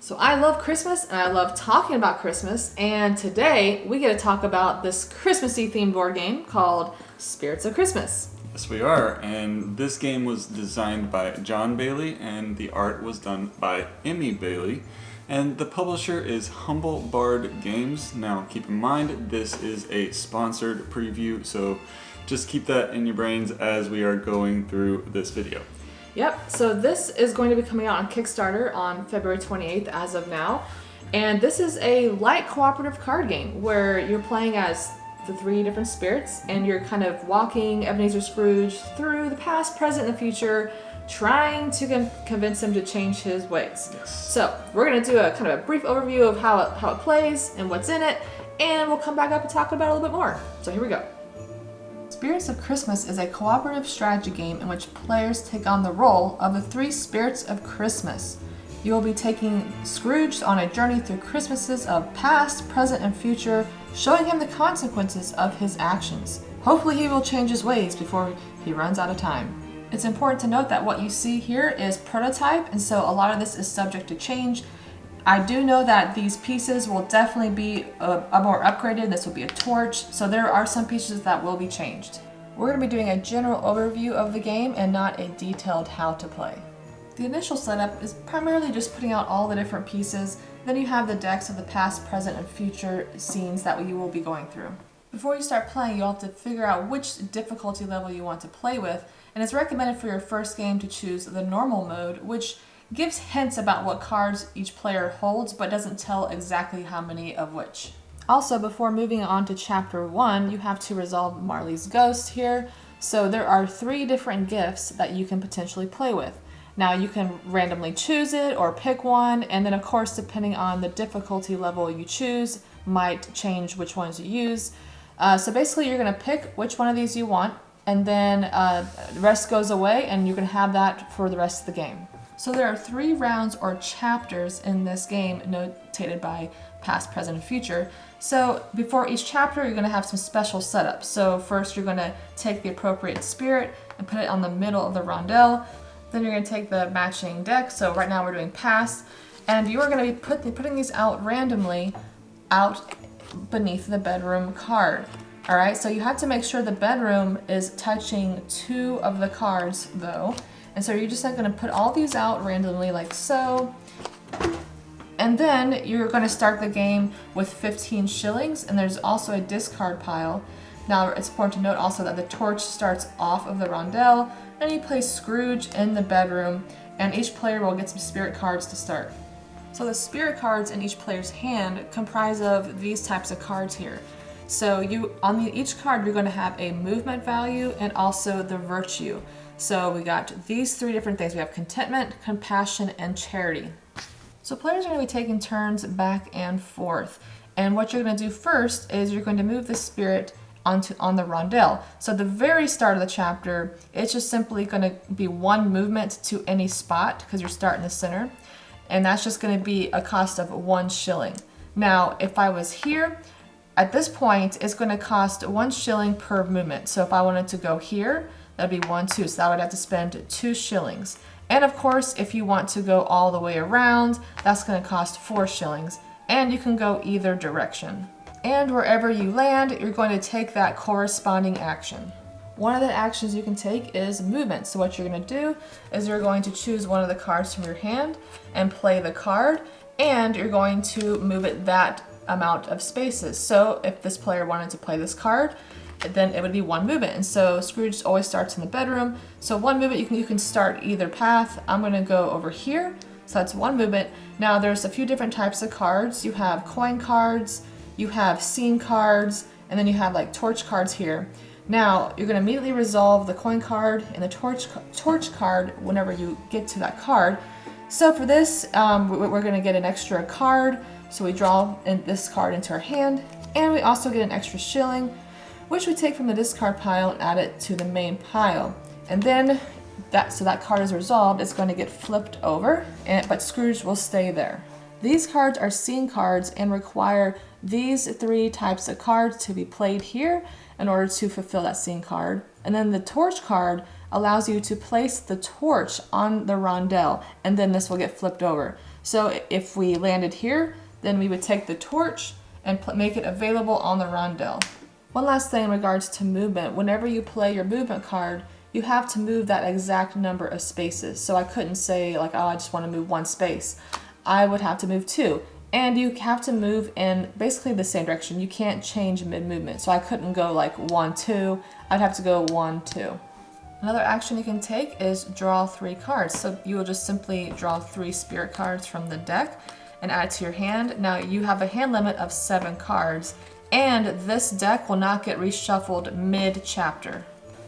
So I love Christmas and I love talking about Christmas, and today we get to talk about this Christmassy themed board game called Spirits of Christmas. Yes, we are. And this game was designed by John Bailey, and the art was done by Emmy Bailey. And the publisher is Humble Bard Games. Now, keep in mind, this is a sponsored preview, so just keep that in your brains as we are going through this video. Yep, so this is going to be coming out on Kickstarter on February 28th as of now. And this is a light cooperative card game where you're playing as the three different spirits and you're kind of walking Ebenezer Scrooge through the past, present, and the future, trying to convince him to change his ways. Yes. So we're going to do a kind of a brief overview of how it plays and what's in it, and we'll come back up and talk about it a little bit more. So here we go. Spirits of Christmas is a cooperative strategy game in which players take on the role of the three spirits of Christmas. You will be taking Scrooge on a journey through Christmases of past, present, and future, showing him the consequences of his actions. Hopefully he will change his ways before he runs out of time. It's important to note that what you see here is prototype, and so a lot of this is subject to change. I do know that these pieces will definitely be a more upgraded. This will be a torch, so there are some pieces that will be changed. We're going to be doing a general overview of the game and not a detailed how to play. The initial setup is primarily just putting out all the different pieces. Then you have the decks of the past, present, and future scenes that you will be going through. Before you start playing, you'll have to figure out which difficulty level you want to play with, and it's recommended for your first game to choose the normal mode, which gives hints about what cards each player holds, but doesn't tell exactly how many of which. Also, before moving on to Chapter 1, you have to resolve Marley's Ghost here. So there are 3 different gifts that you can potentially play with. Now you can randomly choose it or pick one, and then of course depending on the difficulty level you choose, might change which ones you use. So basically you're going to pick which one of these you want, and then the rest goes away, and you can have that for the rest of the game. So there are 3 rounds or chapters in this game notated by past, present, and future. So before each chapter, you're going to have some special setups. So first you're going to take the appropriate spirit and put it on the middle of the rondel. Then you're going to take the matching deck. So right now we're doing past. And you are going to be putting these out randomly out beneath the bedroom card. All right, so you have to make sure the bedroom is touching 2 of the cards though. And so you're just going to put all these out randomly like so. And then you're going to start the game with 15 shillings, and there's also a discard pile. Now it's important to note also that the torch starts off of the rondel, and you place Scrooge in the bedroom, and each player will get some spirit cards to start. So the spirit cards in each player's hand comprise of these types of cards here. So each card you're going to have a movement value and also the virtue. So we got these 3 different things. We have contentment, compassion, and charity. So players are going to be taking turns back and forth. And what you're going to do first is you're going to move the spirit on the rondel. So at the very start of the chapter, it's just simply going to be 1 movement to any spot because you're starting the center. And that's just going to be a cost of 1 shilling. Now, if I was here, at this point, it's going to cost 1 shilling per movement. So if I wanted to go here, that'd be 1, 2. So I would have to spend 2 shillings. And of course, if you want to go all the way around, that's going to cost 4 shillings. And you can go either direction. And wherever you land, you're going to take that corresponding action. One of the actions you can take is movement. So what you're going to do is you're going to choose one of the cards from your hand and play the card, and you're going to move it that amount of spaces. So if this player wanted to play this card, then it would be 1 movement. And so Scrooge always starts in the bedroom. So 1 movement, you can start either path. I'm going to go over here. So that's 1 movement. Now there's a few different types of cards. You have coin cards, you have scene cards, and then you have like torch cards here. Now you're going to immediately resolve the coin card and the torch card whenever you get to that card. So for this, we're going to get an extra card. So we draw this card into our hand, and we also get an extra shilling, which we take from the discard pile and add it to the main pile. And then that card is resolved, it's going to get flipped over, but Scrooge will stay there. These cards are scene cards and require these 3 types of cards to be played here in order to fulfill that scene card. And then the torch card allows you to place the torch on the rondel, and then this will get flipped over. So if we landed here, then we would take the torch and make it available on the rondel. One last thing in regards to movement. Whenever you play your movement card, you have to move that exact number of spaces. So I couldn't say like, oh, I just want to move 1 space. I would have to move 2. And you have to move in basically the same direction. You can't change mid-movement. So I couldn't go like 1, 2. I'd have to go 1, 2. Another action you can take is draw 3 cards. So you will just simply draw 3 spirit cards from the deck and add it to your hand. Now you have a hand limit of 7 cards, and this deck will not get reshuffled mid-chapter.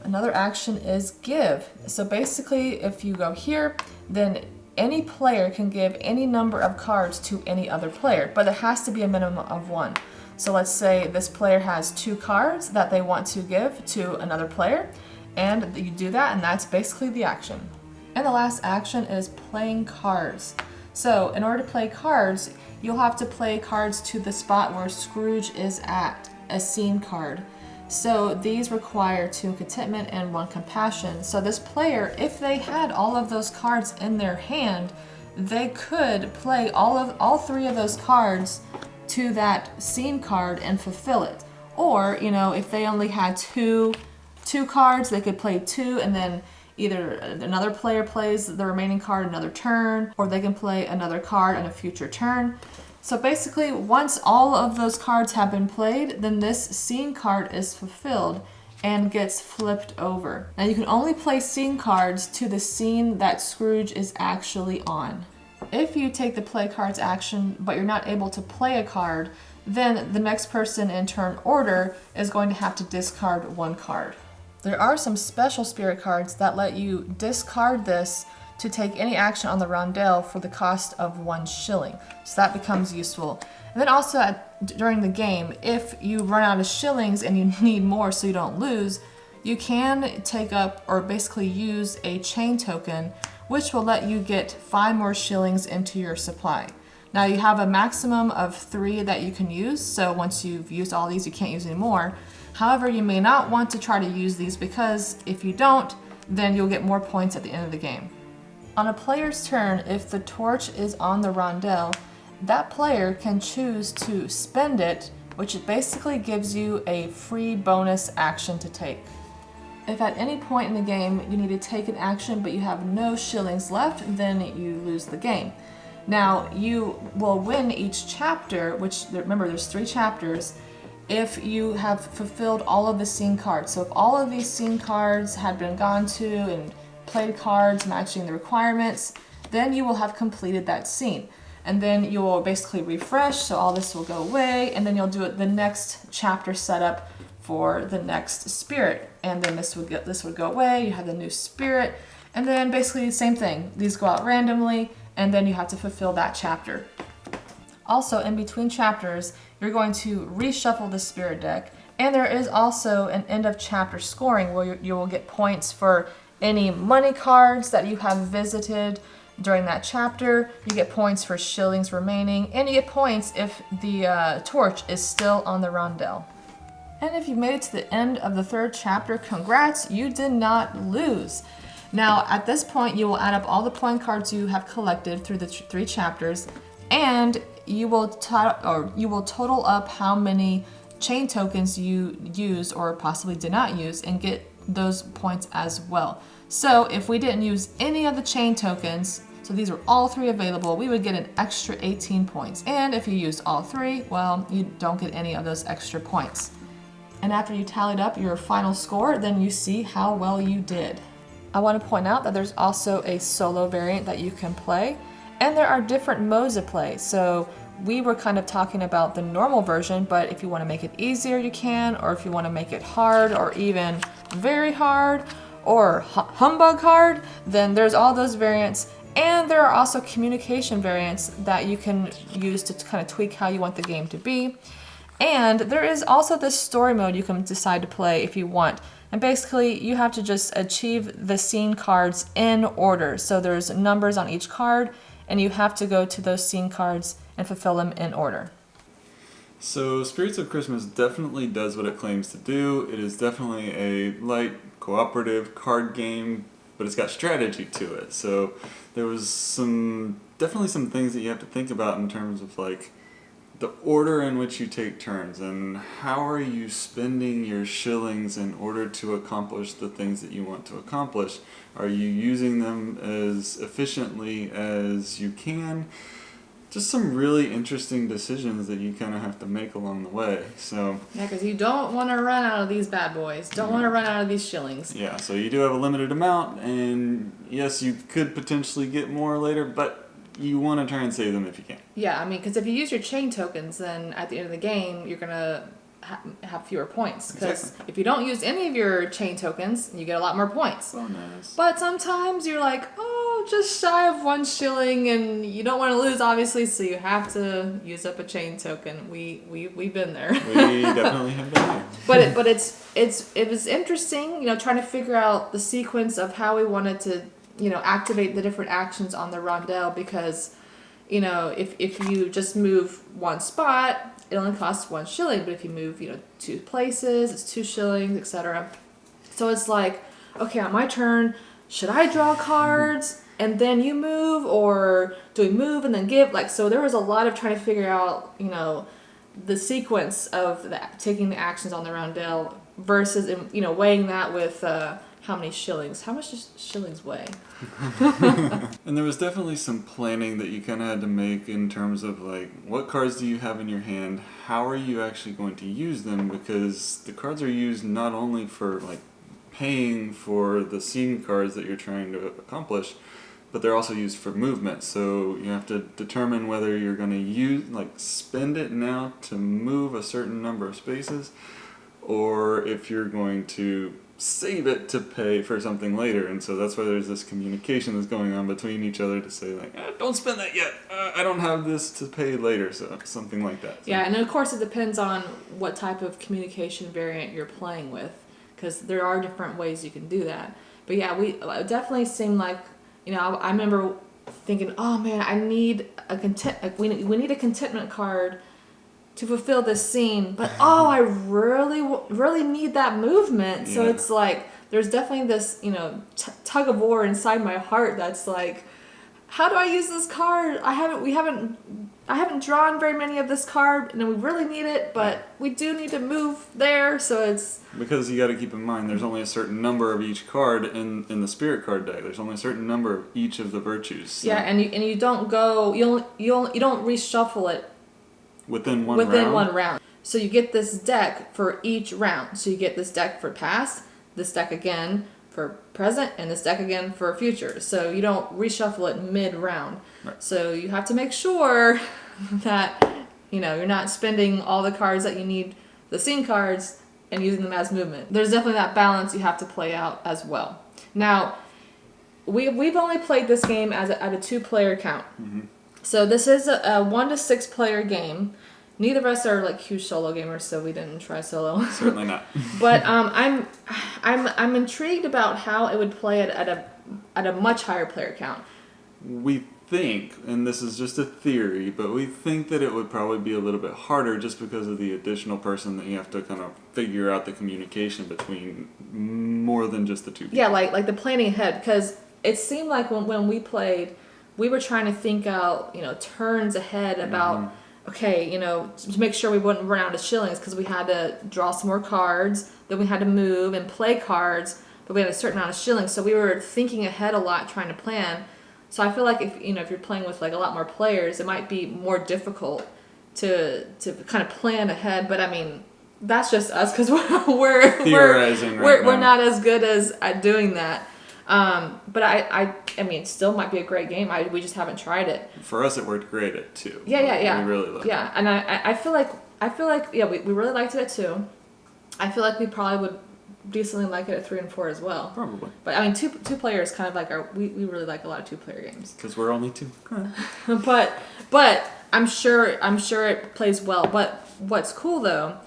Another action is give. So basically, if you go here, then any player can give any number of cards to any other player, but it has to be a minimum of 1. So let's say this player has 2 cards that they want to give to another player, and you do that, and that's basically the action. And the last action is playing cards. So in order to play cards, you'll have to play cards to the spot where Scrooge is at, a scene card. So these require 2 contentment and 1 compassion. So this player, if they had all of those cards in their hand, they could play all 3 of those cards to that scene card and fulfill it. Or, you know, if they only had two cards, they could play 2, and then either another player plays the remaining card another turn, or they can play another card in a future turn. So basically, once all of those cards have been played, then this scene card is fulfilled and gets flipped over. Now you can only play scene cards to the scene that Scrooge is actually on. If you take the play cards action, but you're not able to play a card, then the next person in turn order is going to have to discard 1 card. There are some special spirit cards that let you discard this to take any action on the rondel for the cost of 1 shilling. So that becomes useful. And then also during the game, if you run out of shillings and you need more so you don't lose, you can take up or basically use a chain token, which will let you get 5 more shillings into your supply. Now you have a maximum of 3 that you can use, so once you've used all these, you can't use any more. However, you may not want to try to use these because if you don't, then you'll get more points at the end of the game. On a player's turn, if the torch is on the rondel, that player can choose to spend it, which basically gives you a free bonus action to take. If at any point in the game you need to take an action but you have no shillings left, then you lose the game. Now, you will win each chapter, which, remember, there's 3 chapters, if you have fulfilled all of the scene cards. So if all of these scene cards had been gone to and played cards matching the requirements, then you will have completed that scene. And then you will basically refresh, so all this will go away, and then you'll do it the next chapter setup for the next spirit. And then this would go away, you have the new spirit, and then basically the same thing. These go out randomly, and then you have to fulfill that chapter. Also, in between chapters, you're going to reshuffle the spirit deck, and there is also an end of chapter scoring where you will get points for any money cards that you have visited during that chapter. You get points for shillings remaining, and you get points if the torch is still on the rondel. And if you made it to the end of the 3rd chapter, congrats, you did not lose. Now, at this point, you will add up all the point cards you have collected through the 3 chapters, and you will total up how many chain tokens you used or possibly did not use and get those points as well. So if we didn't use any of the chain tokens, so these are all 3 available, we would get an extra 18 points. And if you used all 3, well, you don't get any of those extra points. And after you tallied up your final score, then you see how well you did. I want to point out that there's also a solo variant that you can play, and there are different modes of play. So we were kind of talking about the normal version, but if you want to make it easier, you can, or if you want to make it hard or even very hard or humbug hard, then there's all those variants. And there are also communication variants that you can use to kind of tweak how you want the game to be. And there is also this story mode you can decide to play if you want. And basically, you have to just achieve the scene cards in order. So there's numbers on each card, and you have to go to those scene cards and fulfill them in order. So Spirits of Christmas definitely does what it claims to do. It is definitely a light, cooperative card game but it's got strategy to it. So there was definitely some things that you have to think about in terms of like the order in which you take turns and how are you spending your shillings in order to accomplish the things that you want to accomplish. Are you using them as efficiently as you can? Just some really interesting decisions that you kind of have to make along the way. So yeah, because you don't want to run out of these bad boys. Don't want to run out of these shillings. yeah, so you do have a limited amount, and yes, you could potentially get more later, but you want to try and save them if you can. Yeah, I mean, because if you use your chain tokens, then at the end of the game, you're going to have fewer points. Because Exactly. if you don't use any of your chain tokens, you get a lot more points. Oh, nice. But sometimes you're like, oh, just shy of 1 shilling, and you don't want to lose, obviously, so you have to use up a chain token. We've been there. We definitely have been there. But it was interesting, trying to figure out the sequence of how we wanted to, activate the different actions on the rondel, because, if you just move one spot, it only costs 1 shilling, but if you move, 2 places, it's 2 shillings, etc. So it's like, okay, on my turn, should I draw cards and then you move, or do we move and then give? Like, so there was a lot of trying to figure out, the sequence of taking the actions on the rondel versus, weighing that with how many shillings. How much does shillings weigh? And there was definitely some planning that you kind of had to make in terms of like, what cards do you have in your hand? How are you actually going to use them? Because the cards are used not only for like paying for the scene cards that you're trying to accomplish, but they're also used for movement. So you have to determine whether you're going to spend it now to move a certain number of spaces, or if you're going to save it to pay for something later. And so that's why there's this communication that's going on between each other to say like, don't spend that yet. I don't have this to pay later. So something like that. So. Yeah, and of course it depends on what type of communication variant you're playing with, because there are different ways you can do that. But yeah, it definitely seemed like, I remember thinking, oh man, I need we need a contentment card to fulfill this scene, but I really need that movement. So Yeah. it's like there's definitely this tug of war inside my heart that's like, how do I use this card? I haven't drawn very many of this card, and we really need it, but we do need to move there. So it's because you got to keep in mind there's only a certain number of each card in the spirit card deck. There's only a certain number of each of the virtues. So yeah, and you don't go you don't reshuffle it within one round. So you get this deck for each round. So you get this deck for past, this deck again for present, and this deck again for future. So you don't reshuffle it mid-round. Right. So you have to make sure that you're not spending all the cards that you need, the scene cards, and using them as movement. There's definitely that balance you have to play out as well. Now, we've only played this game at a 2-player count. Mm-hmm. So this is a 1 to 6 player game. Neither of us are like huge solo gamers, so we didn't try solo. Certainly not. But I'm intrigued about how it would play at a much higher player count. We think, and this is just a theory, but we think that it would probably be a little bit harder just because of the additional person that you have to kind of figure out the communication between more than just the two people. Yeah, like the planning ahead, because it seemed like when we played, we were trying to think out, turns ahead about, okay, to make sure we wouldn't run out of shillings, because we had to draw some more cards, then we had to move and play cards, but we had a certain amount of shillings, so we were thinking ahead a lot, trying to plan. So I feel like if you're playing with like a lot more players, it might be more difficult to kind of plan ahead. But I mean, that's just us, because we're theorizing we're not as good as at doing that. But I mean, it still might be a great game. We just haven't tried it. For us, it worked great at 2. Yeah. We really loved it. Yeah, and I feel like yeah, we really liked it at 2. I feel like we probably would decently like it at 3 and 4 as well. Probably. But I mean, two players kind of like we really like a lot of 2-player games. Because we're only 2. But I'm sure it plays well. But what's cool though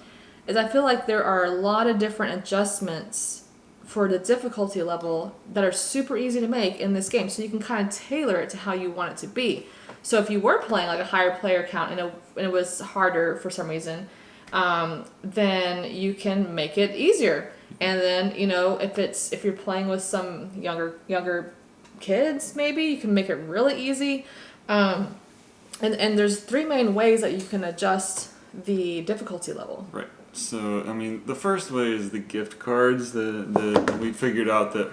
is I feel like there are a lot of different adjustments for the difficulty level that are super easy to make in this game. So you can kind of tailor it to how you want it to be. So if you were playing like a higher player count and it was harder for some reason, then you can make it easier. And then, you know, if you're playing with some younger kids, maybe you can make it really easy. And there's 3 main ways that you can adjust the difficulty level. Right. So, I mean, the first way is the gift cards. We figured out that,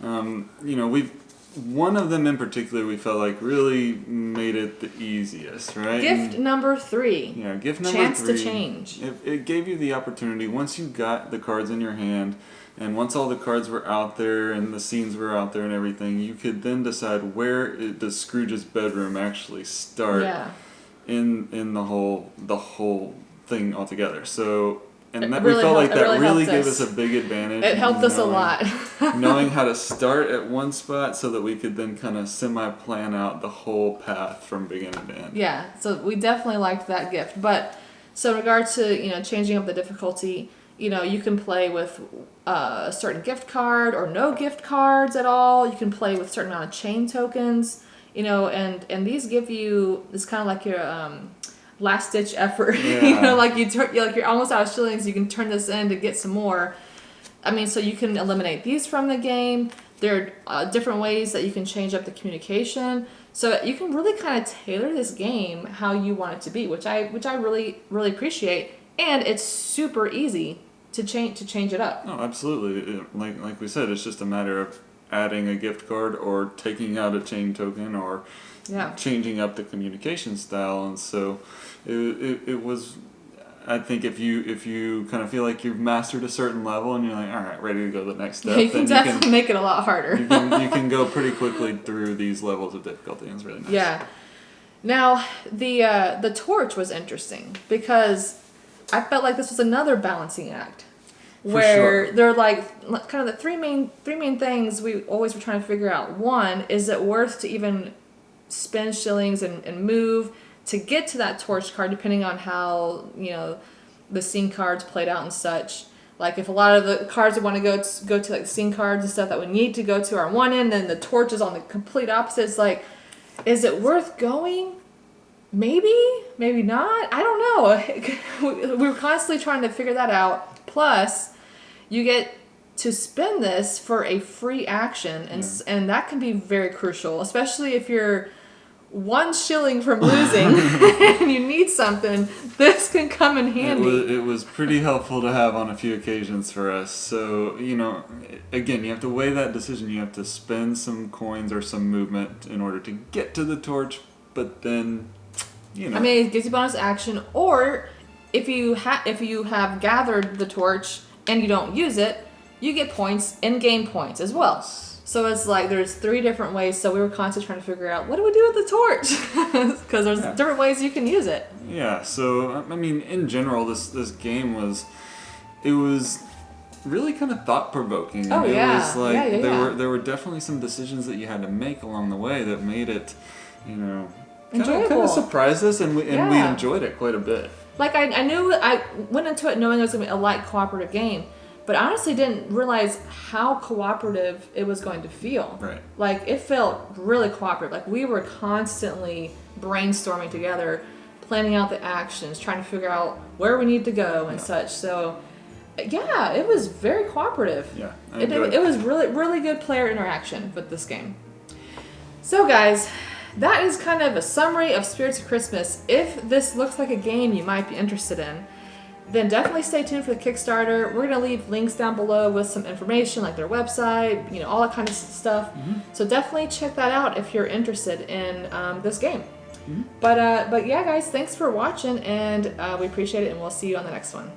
you know, one of them in particular we felt like really made it the easiest, right? Gift number 3. Yeah, gift number Chance 3. to change. It gave you the opportunity, once you got the cards in your hand, and once all the cards were out there and the scenes were out there and everything, you could then decide where does Scrooge's bedroom actually start in the whole thing altogether. So, and that really we felt like that really helped gave us. us a big advantage. It helped us a lot. Knowing how to start at one spot so that we could then kind of semi-plan out the whole path from beginning to end. Yeah, so we definitely liked that gift. But so in regard to, you know, changing up the difficulty, you know, you can play with a certain gift card or no gift cards at all. You can play with a certain amount of chain tokens, you know, and these give you, it's kind of like your last ditch effort. Yeah. You know, like you're almost out of shillings, you can turn this in to get some more. I mean, so you can eliminate these from the game. There are different ways that you can change up the communication. So you can really kind of tailor this game how you want it to be, which I really appreciate. And it's super easy to change it up. Oh, absolutely. Like we said, it's just a matter of adding a gift card or taking out a chain token or changing up the communication style. And so it was, I think if you kind of feel like you've mastered a certain level and you're like, all right, ready to go to the next step, you can definitely make it a lot harder. you can go pretty quickly through these levels of difficulty, and it's really nice. Yeah. Now the torch was interesting because I felt like this was another balancing act, where they're like kind of the three main things we always were trying to figure out. One, is it worth to even spend shillings and move to get to that torch card, depending on how, you know, the scene cards played out and such. Like if a lot of the cards we want to go to like the scene cards and stuff that we need to go to are one end, then the torch is on the complete opposite. It's like, is it worth going? Maybe not. I don't know. We were constantly trying to figure that out. Plus, you get to spend this for a free action, and that can be very crucial, especially if you're 1 shilling from losing and you need something. This can come in handy. It was pretty helpful to have on a few occasions for us. So, you know, again, you have to weigh that decision. You have to spend some coins or some movement in order to get to the torch, but then, you know. I mean, it gives you bonus action, or if you have gathered the torch and you don't use it, you get points, in-game points as well. So it's like there's 3 different ways. So we were constantly trying to figure out, what do we do with the torch? Because there's different ways you can use it. Yeah. So I mean, in general, this game was really kind of thought provoking. Oh, it yeah. was like Yeah. there were definitely some decisions that you had to make along the way that made it, you know, kind enjoyable. of surprised us, and we enjoyed it quite a bit. Like I knew, I went into it knowing it was gonna be a light cooperative game, but I honestly didn't realize how cooperative it was going to feel. Right. Like it felt really cooperative. Like we were constantly brainstorming together, planning out the actions, trying to figure out where we need to go and such. So yeah, it was very cooperative. Yeah. It was really good player interaction with this game. So guys, that is kind of a summary of Spirits of Christmas. If this looks like a game you might be interested in, then definitely stay tuned for the Kickstarter. We're going to leave links down below with some information like their website, you know, all that kind of stuff. Mm-hmm. So definitely check that out if you're interested in this game. Mm-hmm. But yeah, guys, thanks for watching, and we appreciate it, and we'll see you on the next one.